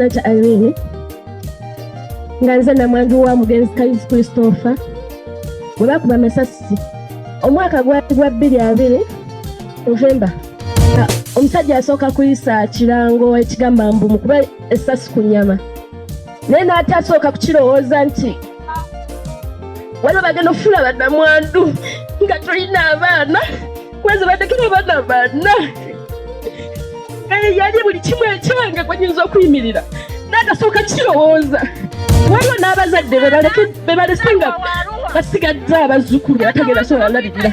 Nacha Irene nga nze namwandu wa mugenzi Kayizi Christopher bwe bakuba amasasi omwaka gwa 2020 November. Omusajja asooka kuyisa kirango ekigamba mbu mukuba essasi ku nnyama naye n'atasooka kukirowooza nti waliwo bagenda okufuula bannamwandu nga tulina abaana kwezi baddekera abaana banna yali buli kimu ekyange kwenyinza okuyimirira n'atasooka kirowooza. Waliwo n'abazadde be balese nga basigadde abazzukulu atagenda sobola labirira.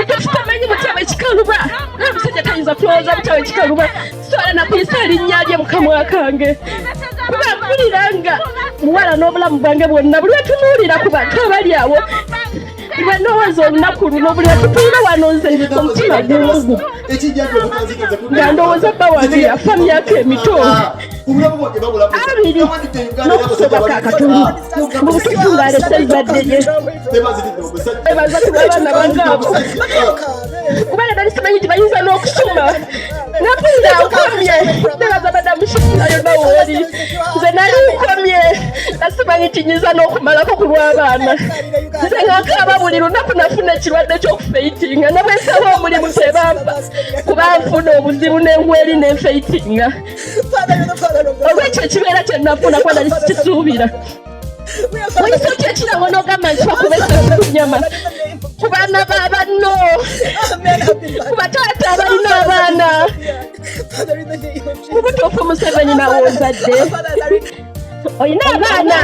Tukimanyi mutyawe ekikaluba omusajja tayinza kulowooza mutyawe ekikaluba sobola nakuyisa erinnya lye mu kamwa kange kuba mpulira nga muwala n'obulamu bwange bwonna buli wetunuulira ku bantu abali awo bwe ndowooza olunaku luno buli wetutuula wano nze omutima gungu nga ndowooza bba wange yafa myaka emito 2 n'okusobaka akatono mu butuufu ng'alese ezadde lye ebaza kuba abaana bangaabo kubanga nali simanyi nti bayinza n'okusoma napulira nkomye nebaza badamushikira yonna wooli nze nali nkomye nasimanyi nti nyinza n'okumalako ku lw'abaana nze ng'akaaba buli lunaku nafuna ekirwadde ky'okufeitinga ne bwe nsaba omulimu tebampa kuba nfuna obuzibu n'engweri n'enfeitinga olwekyo ekibeera kye nafuna kuba nali sikisuubira oyinza otya ekirango n'ogamba nti bakuba essasi ku nnyama ku baana baabanno ku bataata abalina abaana mu butuufu Museveni nawe ozadde olina abaana.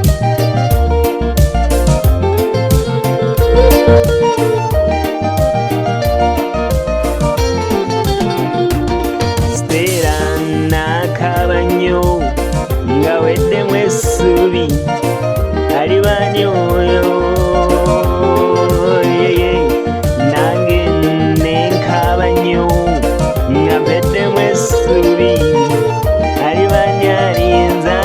Stera nakaba nnyo nga weddemu essuubi alibani oyo nange nenkaba nnyo nga weddemu essuubi alibani alinza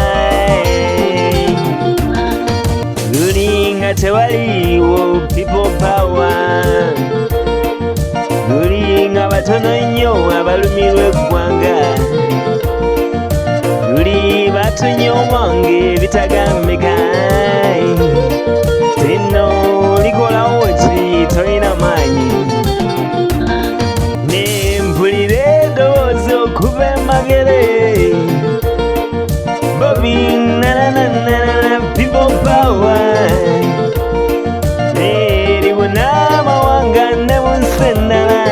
luli nga tewaliwo people power luli nga batono nnyo abalumirwa eggwanga luli batunyooma ng'ebitagambika tino likolawo ki tolina maanyi ne mpulira eddoboozi okuva emagere Bobby nananana people power neribuna amawanga ne mu nsi endala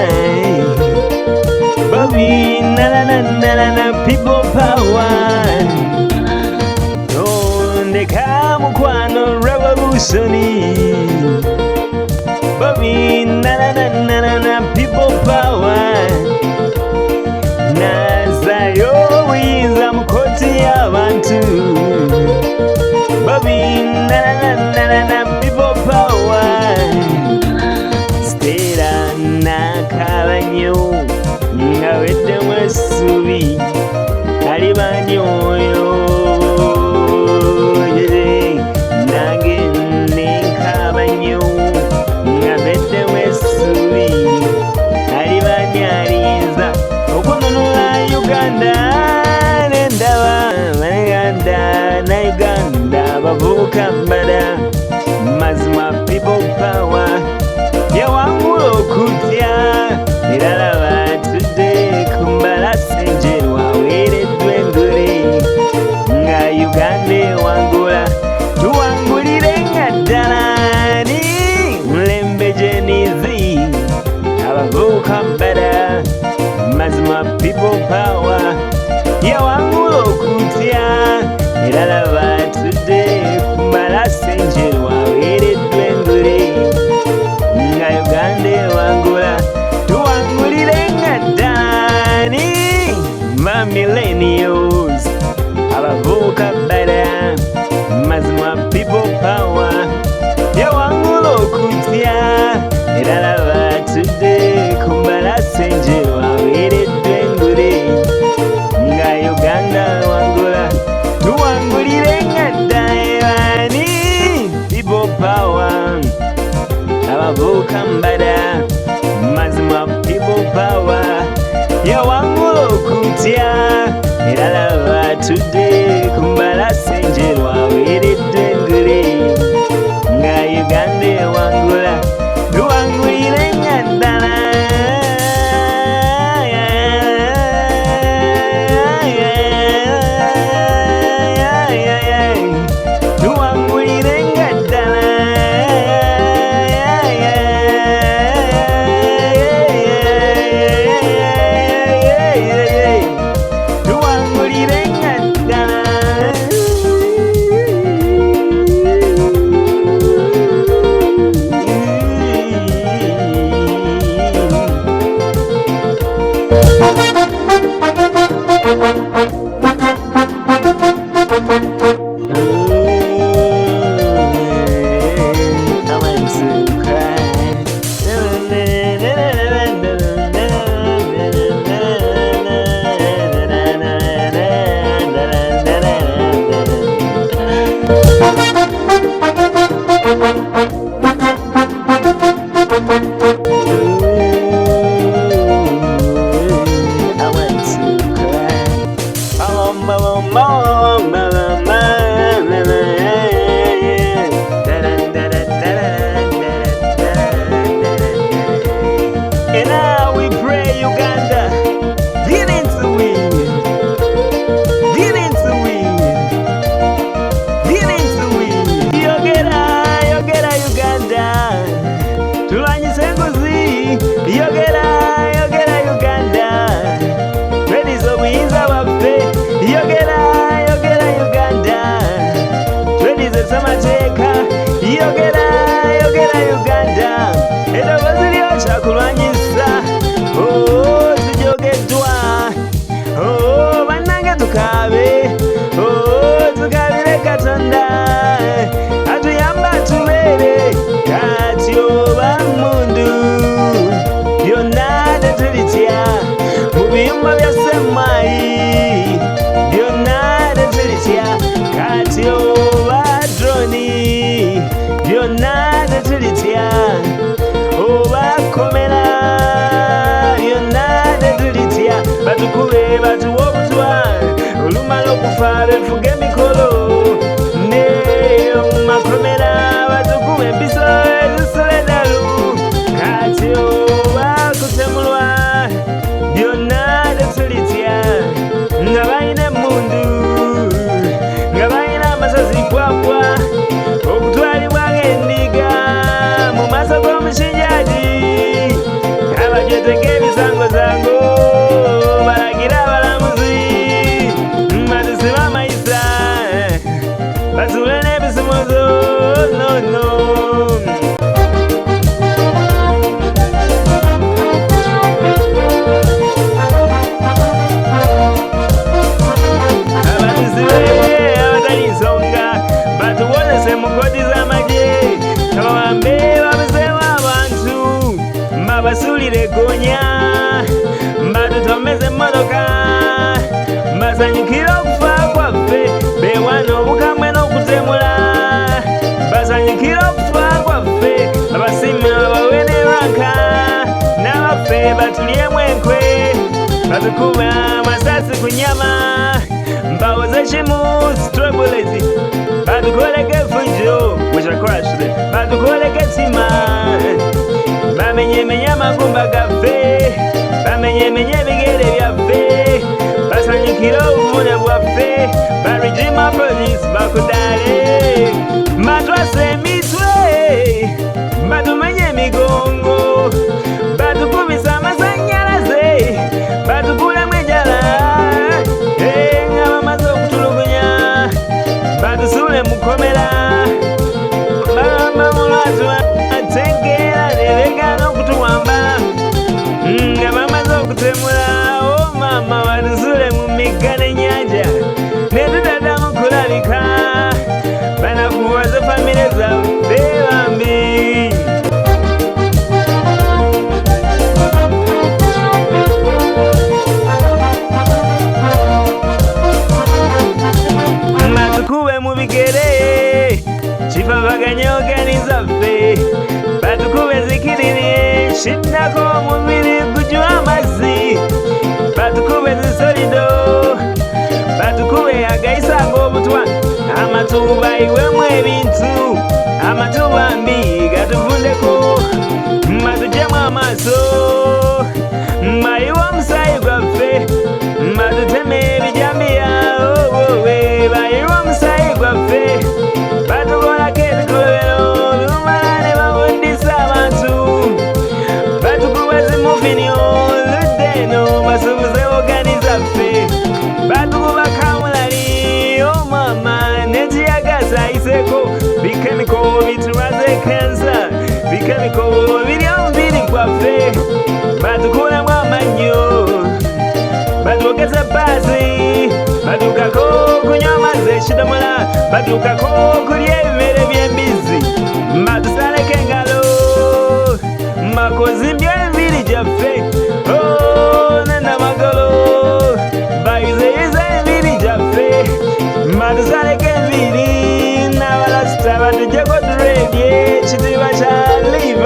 Bobby nananana people power tondeka mukwano revolution Bobby nananana people power nazayo obuyinza mu kkooti y'abantu Bobby nananana people power Stera nakaba nnyo nga weddemu essuubi alibani oyo nange nenkaba nnyo nga weddemu essuubi alibani alinza okununula Uganda nendaba Bannayuganda na Uganda bavubuka mbada mazima people power yawangula okutya era laba tudde ku mbalasi enjeru aweereddwa engule nga Uganda ewangula tuwangulire nga ddala ni mulembe jenizi abavubuka mbada mazima people power yawangula okutya era laba tudde ku mbalasi enjeru aweereddwa engule nga Uganda ewangula tuwangulire nga ddani ma millennials abavubuka bbala mazima people power yawangula okutya era laba tudde ku mbalasi enjeru aweereddwa engule nga Uganda ewangula tuwangulire nga ddani people power abavubuka mbada mazima people power yawangula okutya era laba tudde ku mbalasi enjeru aweeredde engule nga Uganda ewangula luwangulire nga ddala luwangulire nga ddala luwangulire nga ddala. And now we pray, Uganda, get into it, get into it, get into it. Yogera Uganda, tulwanyise enguzi. Yogera Uganda, twedize obuyinza bwaffe. Yogera Uganda, twedize ssemateeka. Yogera Uganda, eddoboozi lyo kyakulwanyisa. Tujogeddwa, bannange tukaabe, tukabire Katonda atuyamba tubeere kati oba mmundu. Byonna tetulitya mu biyumba bya ssemaayi, byonna tetulitya kati oba droni, byonna tetulitya oba komera, byonna tetulitya. Batukube batuwa obutwa olumala okufa befuge emikolo ne mu makomera, batukube empiso ezisula eddalu kati oba kutemulwa, byonna tetulitya. Nga balina emmundu, nga balina amasazi kwakwa okutwalibwa ng'endiga mu maaso g'omukinjaji, abagyeteka ebisango zango balagira abalamuzi batusibe amayisa basule n'ebisumuzo nono. Abatali nsonga batuwozese mu kkooti z'amagye, abawambe babuzeewo abantu mbabasuulire eggoonya, mbatutomeze emmotoka, mbasanyukire okufa kwaffe, beewaana obukamwe n'okutemula, basanyukire okufa kwaffe, abasiime babawe ne ranka, n'abaffe batulyemu enkwe, batukuba amasasi ku nnyama, mbawoze kimu strawberries, batukoleko efujjo which I crushed, batukoleko ettima, bamenyemenya amagumba gaffe, bamenyemenya ebigere byaffe, basanyukire obuvune bwaffe, barijima police bakudaale, batwase emitwe, batumenye emigongo, batukubisa amasannyalaze, batukulemu enjala, nga bamaze okutulugunya, batusuule mu kkomera, bagamba mulwatu ategeera nebeegaana okutuwamba, nga bamaze okutemula. Maama batusuule mu migga n'ennyanja ne tutaddamu kulabika, banakuwaze famire zaffe bambi. Batukube mu bigere kifavaganye ogani zaffe, batukube zikiriri kinnako omubiri gujwa amazzi, batukube abantu bayiwemu ebintu amatubambi gatuvundeko matujemu amaaso mayiwa omusaayi gwaffe matuteme ebijambiya obowe bayiwa omusaayi gwaffe batukolako ebikolobero lumala ne babudisa abantu batukuba zimufini oludde eno basubuze ogani zaffe batukuba kamulali omama nekiyagaza ayiseko bikemiko bitulaze kensa bikemiko biri omubiri gwaffe batukulamu amannyo batwogeza baasi batukako kunywa amazzi ekidomola batukako kulya ebimere by'embizzi batusaleko engalo makozimbyo emibiri gyaffe nenamagalo bayizeyiza emibiri gyaffe batusaleko emibiri n'abalasita batujjeko turedye ekitiibwa kya Levi.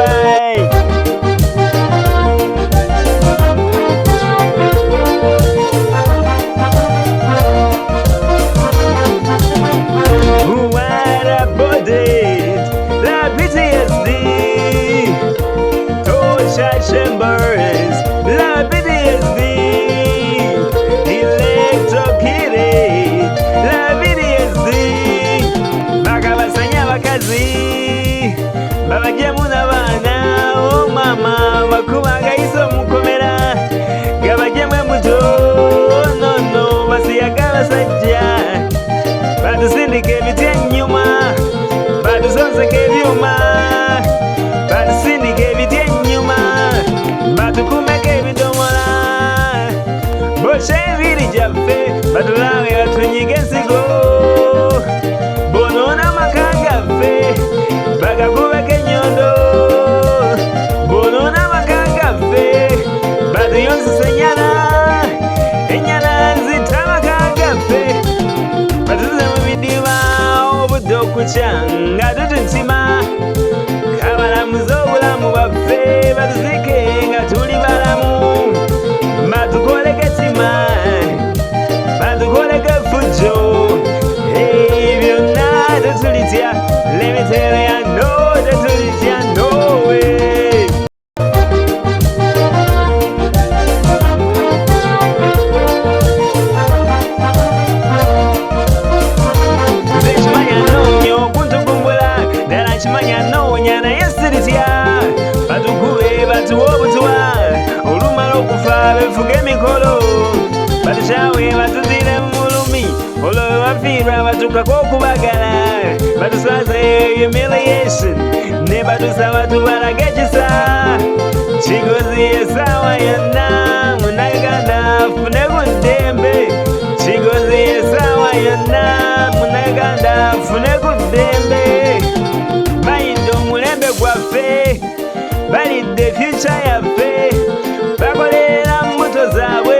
Chambers, la PTSD, electrocuted, la PTSD, bakabasanya bakazi, babajemu n'abaana, oh mama, bakuba gayisa omukomera, gabajemu embuto, no, basiyaga basajja, batusindika ebiti ennyuma, batusonseka ebyuma, batusindika ebiti ennyuma, batukumeko ebidomola bosha emibiri gyaffe batulawe batunyiga ensigo bonoona amaka gaffe bagakubeko ennyondo bonoona amaka gaffe batuyonsesa ennyana zitta amaka gaffe batuze mu bidiba obudde okukya nga tutuntima kabalamuza obulamu bwaffe batuzike nga tuli balamu batukoleko ettima batukoleko effujjo byonna tetulitya lemitero ya no tetulitya nowe nze kimanya noonya okuntugumbula ddala kimanya noonya naye siritya batukube batuwa obutwa olumala okufa befuga emikolo batukyawe batuzire mu mulumi olwo bwe bafiirwa batukako okubagala batusaze humiliation ne batusaba tubalage ekisa kigozi esaawa yonna munnayuganda afune ku ddembe kigozi esaawa yonna munnayuganda afune ku ddembe bayidde omulembe gwaffe balidde future yaffe bakolera mbuto zaabwe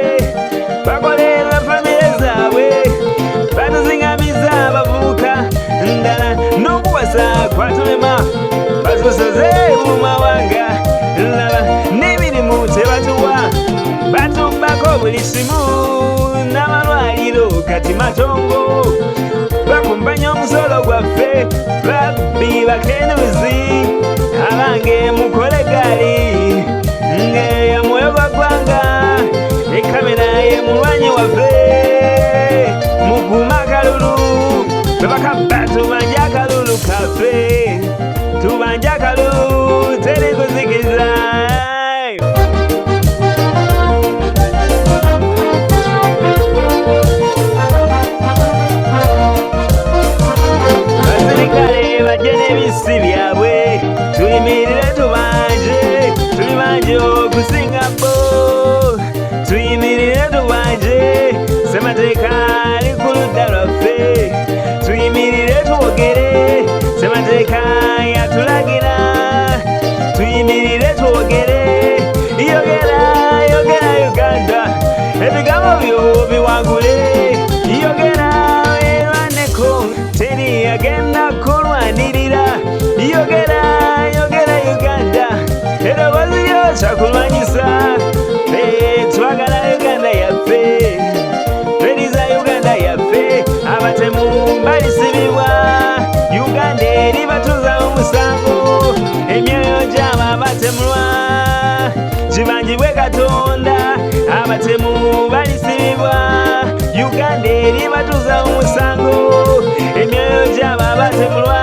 bakolera famire zaabwe batuzingamiza abavubuka ndala n'okuwasa kwatulema batusoze mu mawanga laba n'emirimu tebatuwa batumbako buli simu n'amalwaliro kati matongo bakumpanya omusolo gwaffe babbi bakenuzi abange mukole gaali ngeya mwoyo gwa ggwanga ekamera ye mulwanyi waffe mukuma akalulu bebakabba tubanja akalulu kaffe tubanja akalulu teri kuzikiza basirikale bajje n'ebisi byabwe tuyimirire tubanje tuli banje okusinga bo tuyimirire tubanje semateeka ali ku ludda lwaffe tuyimirire twogere semateeka yatulagira tuyimirire twogere yogera Uganda ebigambo byo biwangule yogera erwaneko teri agenda kulwanirira yogera Uganda erobozi lyo kyakulwanyisa twagala Uganda yaffe tweriza Uganda yaffe abatemu balisibibwa emyoyo gy'abo abatemulwa gibangibwe Katonda abatemu balisibibwa Uganda eri batuuza omusango emyoyo gy'abo abatemulwa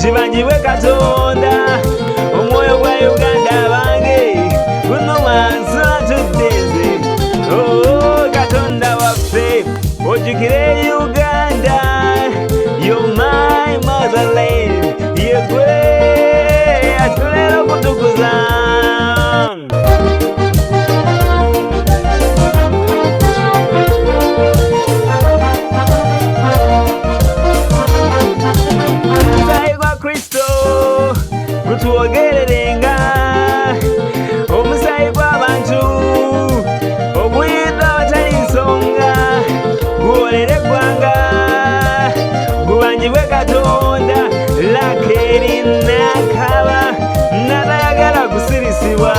gibangibwe Katonda omwoyo gwa Uganda bange guno wansi atuddenze Katonda waffe ojjukire Uganda you're my motherland yegwe atulera okutukuza omusaayi gwa Kristo gutwogererenga omusaayi gw'abantu oguyidde abatali nsonga guwolere eggwanga gubangibwe Katonda Lakeri nakaba natayagala kusirisibwa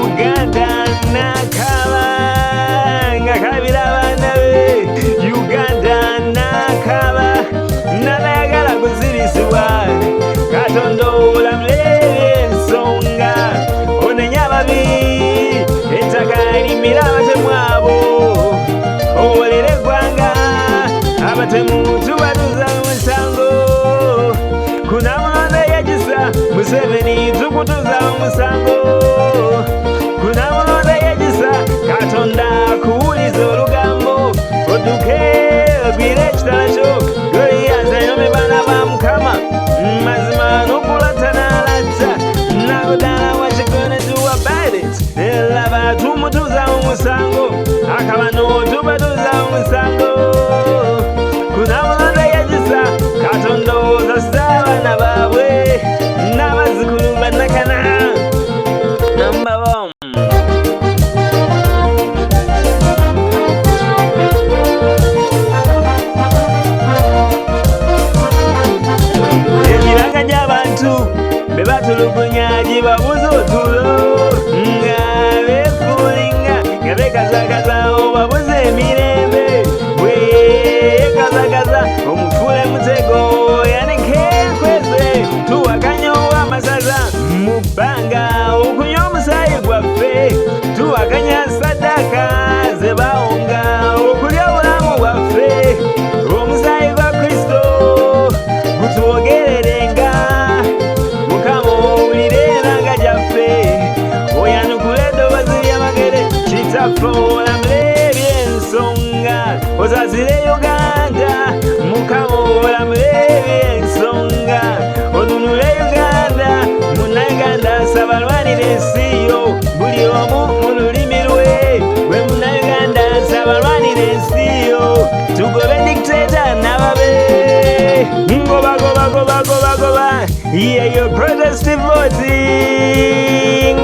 Uganda nakaba nga kabira abaana be Uganda nakaba natayagala kusirisibwa Katonda olamule ensonga onenya ababi ettaka limira abatemu abo owolere eggwanga abatemu tubatuuza omusango kunamulonda yagisa Museveni tukutuuza omusango kunamulonda yagisa Katonda kuwuliza olugambo odduke ogwire ekitala kyo Goliazi ayomebwa n'aba Mukama mazima n'okulatta n'alatta nagodala what you gonna do about it laba tumutuuza omusango akabano tubatuuza omusango kunamulonda yagisa Katonda ozasa abaana baabwe n'abazzukulu bannakana nambabom emibanga gy'abantu be batulugunya gibabuza otulo nga beefuulinga nga beekazakaza obabuza emirembe bweyekazakaza omufule mutego yanike enkweze tuwakanya ow'amasaza mu bbanga okunywa omusaayi gwaffe tuwakanya saddaaka ze bawonga okulya obulamu bwaffe omusaayi gwa Kristo gutwogererenga Mukama owulire enanga gyaffe oyanukule eddoboozi ly'amagere kitaffe olamule eby'ensonga ozazire Uganda Mukama olamule eby'ensonga onunule Uganda munnayuganda sabalwanire ensi yo buli omu mu lulimi lwe gwe munnayuganda sabalwanire ensi yo tugobe dictator n'ababe ngoba yeyo protestive voting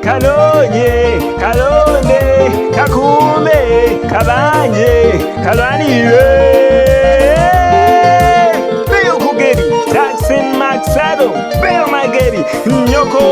kalonye kalonde kakume kabanje kalwanire beyo kugeri Jackson Maxado beyo mageri nyoko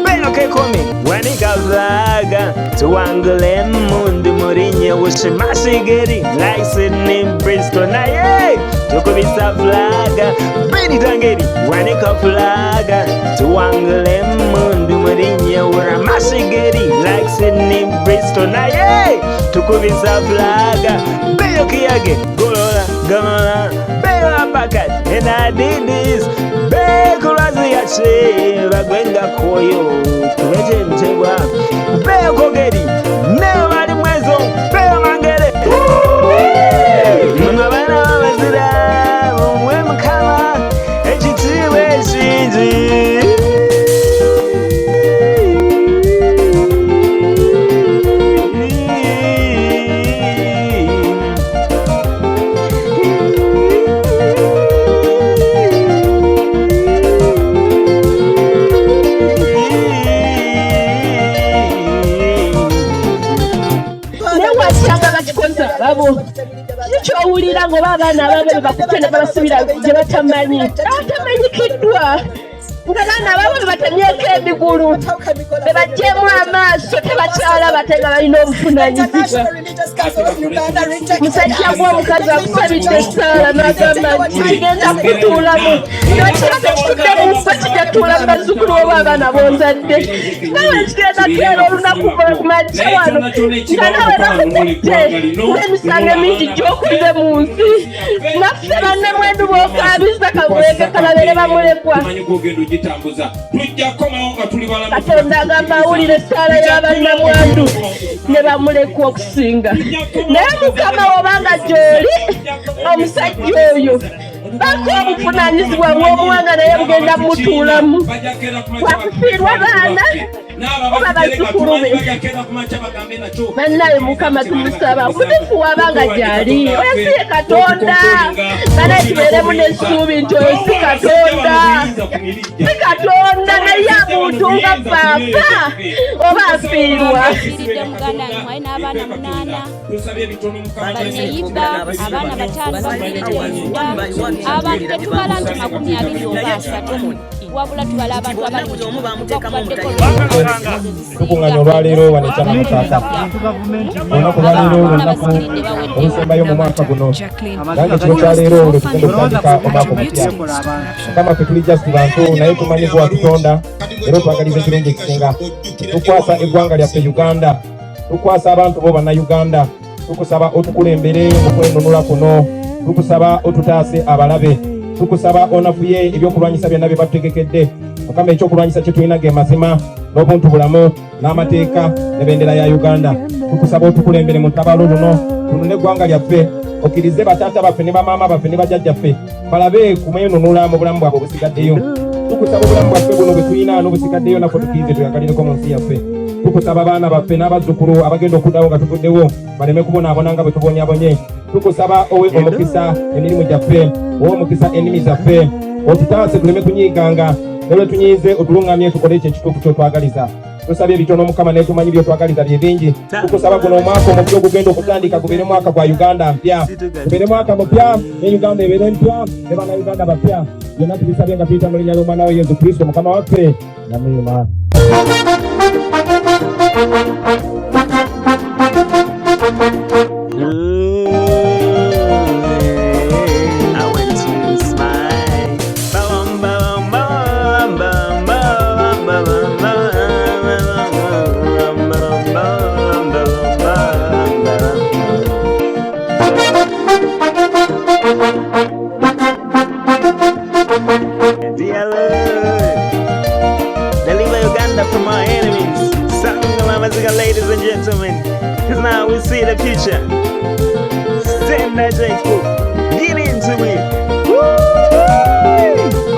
beyo kekomi wanika flaga tuwangule mundu murinye wushimashigeri like Sydney Bristol naye tukubisa flaga beni tangeri wanika flaga tuwangule mundu murinye wuramashigeri like Sydney Bristol naye tukubisa flaga beyo kiyage golola beyo apakat and I did this beyo kurazi yache bagwenga koyo tuweje mtebwa beyo kogeri neo bali mwezo beyo mangere mabana wabazira mwe Mukama ekitiibwa ekingi babo kikyowulira ng'oba abaana ababe bakute ne babasibira gye batamanyikiddwa ng'abaana abamu batemyeko emigulu be baggyemu amaaso tebakyala batenga balina obuvunaanyizibwa. Musajja gw'omukazi akusabidde essaala n'agamba nti kigenda kutuulamu n'okiba tekitudde mu nfa kijja kutuula mu bazzukulu oba abaana b'ozadde. Nawe kigenda kubeera olunaku majja wano nga nawe bakutette ng'emisango emingi gy'okuze mu nsi. Naffe banne mwendu b'okaabiza kabuleege kalabere bamulekwa. Katonda agamba awulira essaala y'abannamwandu ne bamulekwa okusinga. Naye Mukama obanga gy'oli omusajja oyo bako obuvunaanyizibwa bw'omuwanga naye bugenda mutuulamu. Wakufiirwa baana oba bazzukulu be. Bannaye Mukama tumusaba omutuufu wabanga gy'ali oyo si ye Katonda. Banaye tubeeremu n'essuubi nti oyo si Katonda. Si Katonda naye amuntu nga papa oba afiirwa. Muganda wange n'abaana 8 banneyiba abaana 5 bafiiridde. Abantu tetubala nti 20 oba 30 wabula tubala abantu abali tukunganya olwaleero wano ekyama mutaaka olunaku lwaleero olunaku olusembayo mu mwaka guno nange kiro kyaleero lwe tugenda okutandika omwaka omupya. Mukama ffe tuli just bantu naye tumanyi gwe watutonda era otwagaliza ekirungi ekisinga. Tukwasa eggwanga lyaffe Uganda, tukwasa abantu bo bannayuganda, tukusaba otukulembere mu kwenunula kuno, tukusaba otutaase abalabe, tukusaba onafuye ebyokulwanyisa byonna bye batutegekedde. Mukama ekyokulwanyisa kye tulina ge mazima n'obuntu bulamu n'amateeka n'ebendera ya Uganda. Tukusaba otukulembere mu ttabaalo luno tunune eggwanga lyaffe, okkirize bataata baffe ne bamaama baffe ne bajjajjaffe balabe kumwenunula mu bulamu bwabwe obusigaddeyo. Tukusaba obulamu bwaffe buno bwe tulina n'obusigaddeyo naffe tukirize tweyagalireko mu nsi yaffe. Tukusaba abaana baffe n'abazzukulu abagenda okuddawo nga tuvuddewo baleme kubonaabona nga bwe tubonyaabonye. Tukusaba owe omukisa emirimu gyaffe, owe omukisa ennimi zaffe, otutaase tuleme kunyiiganga, ne lwe tunyiize otuluŋŋamye tukole ekyo ekituufu ky'otwagaliza. Tusabye ebitono Mukama naye tumanyi by'otwagaliza bye bingi. Tukusaba guno omwaka omupya ogugenda okutandika gubeere mwaka gwa Uganda mpya, gubeere mwaka mupya ne Uganda ebeere mpya ne bannayuganda bapya. Byonna tubisabye nga tuyita mu linnya ly'omwana wa Yesu Kristo Mukama waffe. Amiina. Ladies and gentlemen, because now we see the future. Send that Jacob, get into it. Woo!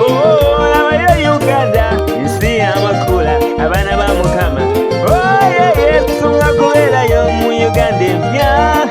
Oh, I'm Uganda. You see, I'm a cooler. Abana ba Mukama. Oh yeah, yeah. Sunga kuela yo mu Uganda. Yeah.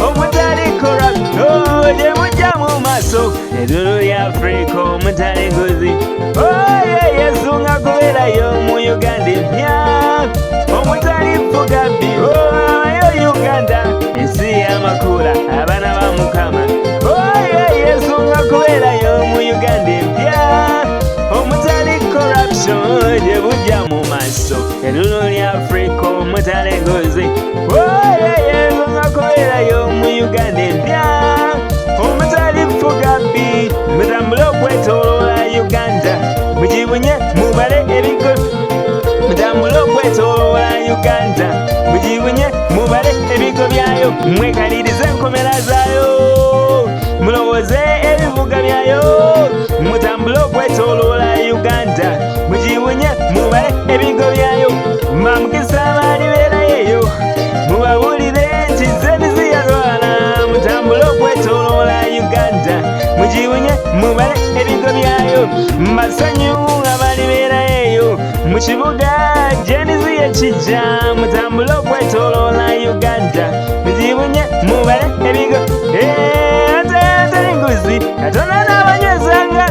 Omutali corrupt. Oh, je mujamu maso. Eduru ya Afrika omutali ngozi. Oh yeah, yeah. Sunga kuela yo mu Uganda. Yeah. Omutali fugabi. Oh, yo Uganda. Isi amakula abana ba Mukama. Oh yeah, yeah. Sunga kuela yo mu Uganda. Yeah. Omutali corruption. Je mujamu maso. Eduru ya Afrika omutali ngozi. Oh yeah, yeah. Sunga kuela yo mu Uganda. Yeah. Omutali fugabi. Mutambulo kwetolola Uganda. Mujibunye mubale ebiko. Mutambulo kwetolola Uganda. Mujibunye mubale ebigo byayo. Mwekalirize enkomera zaayo. Mulowoze ebivuga byayo. Mutambulo kwetolola Uganda. Mujibunye mubale ebigo byayo. Mamukisa abali beerayo. Mubawulire nti zeni ziyalwala. Mutambulo kwetolola Uganda. Mujibunye mubale ebigo byayo. Masanyu abali beerayo. Mu kibuga jenizi yekijja. Mutambulo kwetolola Uganda. Mujibunye mubale ebigo. Ate nguzi Katonda n'abanywezanga.